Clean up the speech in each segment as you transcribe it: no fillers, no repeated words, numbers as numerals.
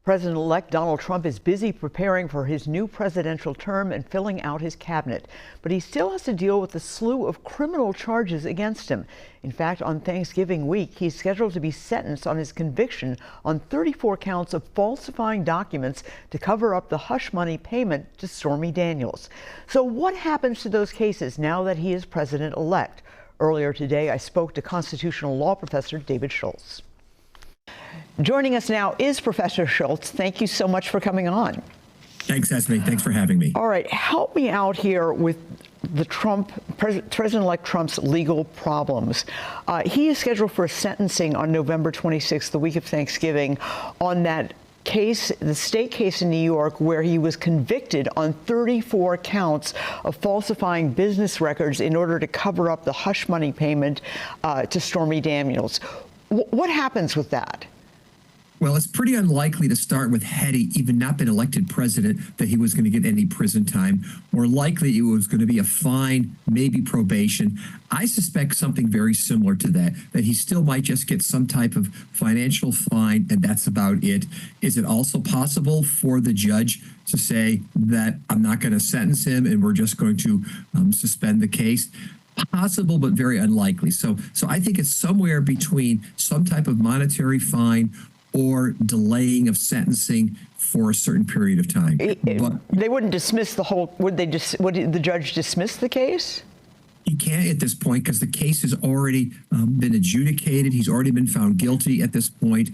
President-elect Donald Trump is busy preparing for his new presidential term and filling out his cabinet, but he still has to deal with a slew of criminal charges against him. In fact, on Thanksgiving week, he's scheduled to be sentenced on his conviction on 34 counts of falsifying documents to cover up the hush money payment to Stormy Daniels. So what happens to those cases now that he is president-elect? Earlier today, I spoke to constitutional law professor David Schultz. Joining us now is Professor Schultz. Thank you so much for coming on. Thanks, Esme. Thanks for having me. All right, help me out here with the President-elect Trump's legal problems. He is scheduled for sentencing on November 26th, the week of Thanksgiving, on that case, the state case in New York, where he was convicted on 34 counts of falsifying business records in order to cover up the hush money payment to Stormy Daniels. What happens with that? Well, it's pretty unlikely to start with, had he even not been elected president, that he was going to get any prison time. More likely, it was going to be a fine, maybe probation. I suspect something very similar to that he still might just get some type of financial fine, and that's about it. Is it also possible for the judge to say that I'm not going to sentence him and we're just going to suspend the case? Possible, but very unlikely. So I think it's somewhere between some type of monetary fine or delaying of sentencing for a certain period of time. But they wouldn't dismiss the whole, would the judge dismiss the case? He can't at this point because the case has already been adjudicated. He's already been found guilty at this point.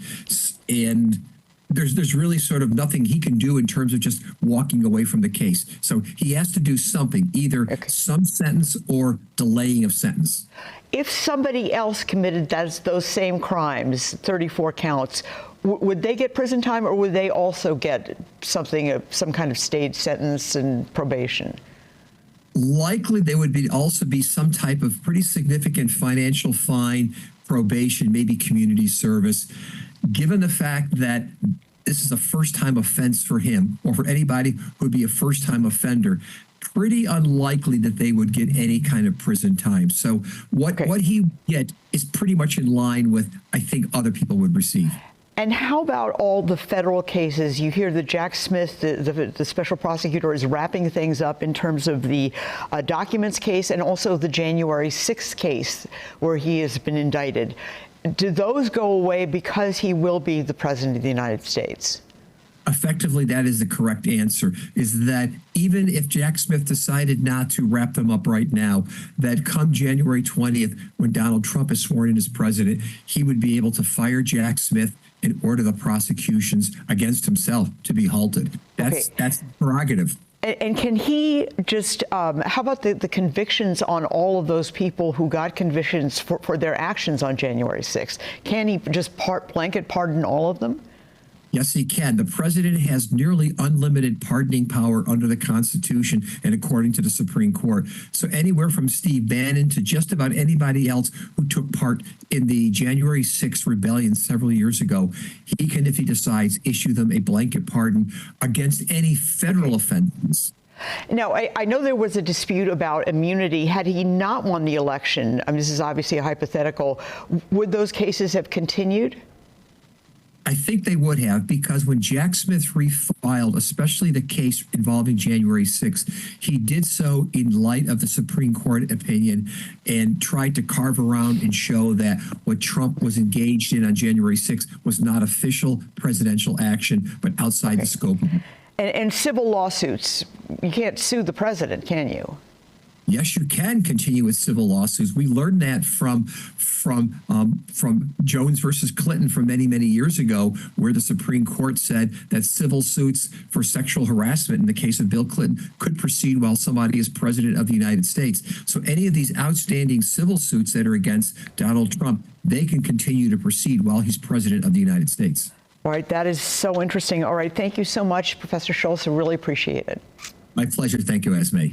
And there's really sort of nothing he can do in terms of just walking away from the case. So he has to do something, either some sentence or delaying of sentence. If somebody else committed those same crimes, 34 counts, would they get prison time, or would they also get some kind of staged sentence and probation? Likely there would also be some type of pretty significant financial fine, probation, maybe community service. Given the fact that this is a first-time offense for him, or for anybody who would be a first-time offender, pretty unlikely that they would get any kind of prison time. So what he would get is pretty much in line with, I think, other people would receive. And how about all the federal cases? You hear that Jack Smith, the special prosecutor, is wrapping things up in terms of the documents case and also the January 6th case where he has been indicted. Do those go away because he will be the president of the United States? Effectively, that is the correct answer, is that even if Jack Smith decided not to wrap them up right now, that come January 20th, when Donald Trump is sworn in as president, he would be able to fire Jack Smith and order the prosecutions against himself to be halted. That's the prerogative. And can he just, how about the convictions on all of those people who got convictions for their actions on January 6th? Can he just blanket pardon all of them? Yes, he can. The president has nearly unlimited pardoning power under the Constitution and according to the Supreme Court. So anywhere from Steve Bannon to just about anybody else who took part in the January 6th rebellion several years ago, he can, if he decides, issue them a blanket pardon against any federal offenses. Now, I know there was a dispute about immunity. Had he not won the election, I mean, this is obviously a hypothetical, would those cases have continued? I think they would have, because when Jack Smith refiled, especially the case involving January 6th, he did so in light of the Supreme Court opinion and tried to carve around and show that what Trump was engaged in on January 6th was not official presidential action, but outside the scope of it. And civil lawsuits, you can't sue the president, can you? Yes, you can continue with civil lawsuits. We learned that from Jones versus Clinton from many, many years ago, where the Supreme Court said that civil suits for sexual harassment in the case of Bill Clinton could proceed while somebody is president of the United States. So any of these outstanding civil suits that are against Donald Trump, they can continue to proceed while he's president of the United States. All right, that is so interesting. All right, thank you so much, Professor Schultz. I really appreciate it. My pleasure. Thank you, Esme.